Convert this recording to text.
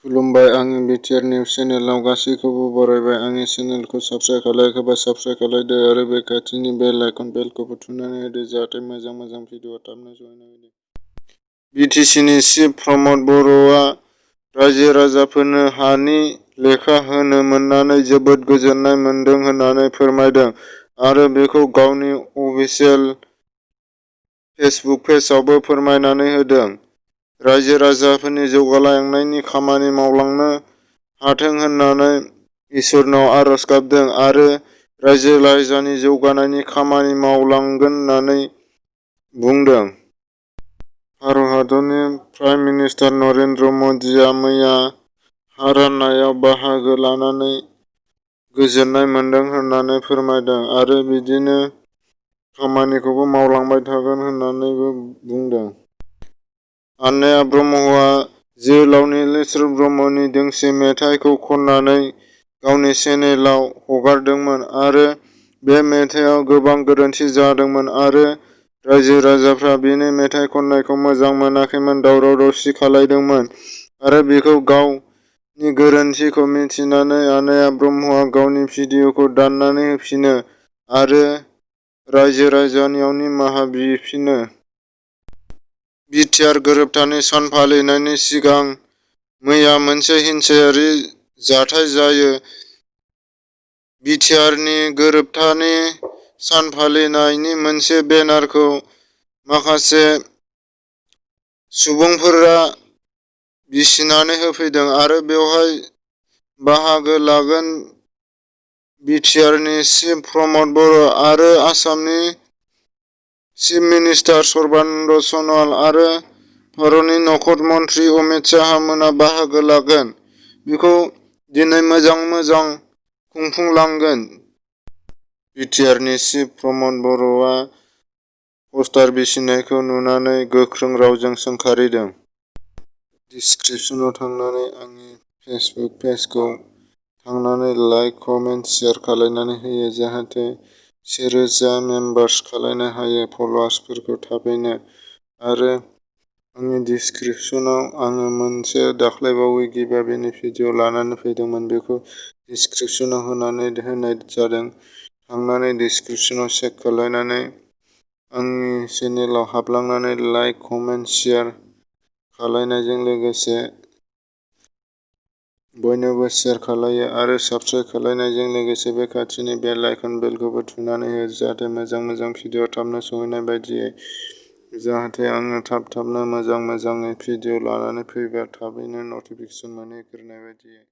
खुलुमबाय, आंनि BTR news चेनेलाव गासैखौबो बरायबाय। आंनि चेनेलखौ साबस्क्राइब खालायाखैबा साबस्क्राइब खालायदो आरो बे खाथिनि बेल आइकन बेलखौबो थुनानै होदो जाहाथे मोजां भिडिअ थाबनो सहैनो हायो। BTCनि चिफ प्रमद बर'आ रायजो-राजाफोरनो हानि लेखा होनो मोननानै जोबोद गोजोननाय मोनदों होननानै फोरमायदों आरो बेखौ गावनि अफिसियेल फेसबुक पेजआवबो फोरमायनानै होदों। रायजो-राजाफोरनि जौगालांनायनि खामानि मावलांनो हाथों होननानै इसोरनाव आरज गाबदों आरो रायजो-राजानि जौगानायनि खामानि मावलांगोन होननानै बुंदों। भारत हादरनि प्राइम मिनिस्टार नरेन्द्र मदिआ मैया हा राननायाव बाहागो लानानै गोजोननाय मोनदों होननानै फोरमायदों आरो बिदिनो खामानिखौबो मावलांबाय थागोन होननानैबो बुंदों। अन्नाया ब्रह्मआ जोहोलाव नीलेश्वर ब्रह्मनि दोंसे मेथाइखौ खननानै गावनि चेनेलाव हगारदोंमोन आरो बे मेथाइयाव गोबां गोरोन्थि जादोंमोन आरो रायजो-राजाफ्रा बेनि मेथाइ खननायखौ मोजां मोनाखैमोन, दावराव-दावसि खालामदोंमोन आरो बेखौ गावनि गोरोन्थिखौ मिथिनानै अन्नाया ब्रह्मआ गावनि भिडिअखौ दाननानै होफिनो आरो रायजो-राजानियाव निमाहा बिफिनो। BTR गोरोबथानि सान फालिनायनि सिगां मैया मोनसे हिंसायारि जाथाय जायो। BTRनि गोरोबथानि सान फालिनायनि मोनसे बेनारखौ माखासे सुबुंफोरा बिसिनानै होफैदों आरो बेवहाय बाहागो लागोन BTRनि चिफ प्रमद बर' आरो आसामनि चिफ मिनिस्टार सर्बानन्द सन'वाल आरो भारतनि नखर मन्त्रि अमित शाह मोना बाहागो लागोन। बेखौ दिनै मोजां खुंफुंलांगोन। BTRनि चिफ प्रमद बर'आ पस्टार बिसिनायखौ नुनानै गोख्रों रावजों सोंखारिदों। डिसक्रिपसनाव थांनानै आंनि फेसबुक पेजखौ थांनानै लाइक, कमेन्ट, शेयार खालायनानै होयो जाहाथे 1000 मेम्बार्स खालायनो हायो फलोवार्सफोरखौ थाबैनो। आरो आंनि डिसक्रिपसनाव आङो मोनसे दाख्लैबावै गिभअवेनि भिडिअ लानानै फैदोंमोन, बेखौ डिसक्रिपसनाव होनाय जादों। थांनानै डिसक्रिपसनाव चेक खालायनानै आंनि चेनेलाव हाबलांनानै लाइक, कमेन्ट, शेयार खालायनायजों लोगोसे बयनोबो शेयार खालायो आरो साबस्क्राइब खालायनायजों लोगोसे बे खाथिनि बेल आइकन बेलखौबो थुनानै हो जाहाथे मोजां भिडिअ थाबनो सहैनाय बायदियै। जाहाथे आङो थाबनो मोजाङै भिडिअ लानानै फैबा थाबैनो नटिफिकेसन मोनहैग्रोनाय बायदियै।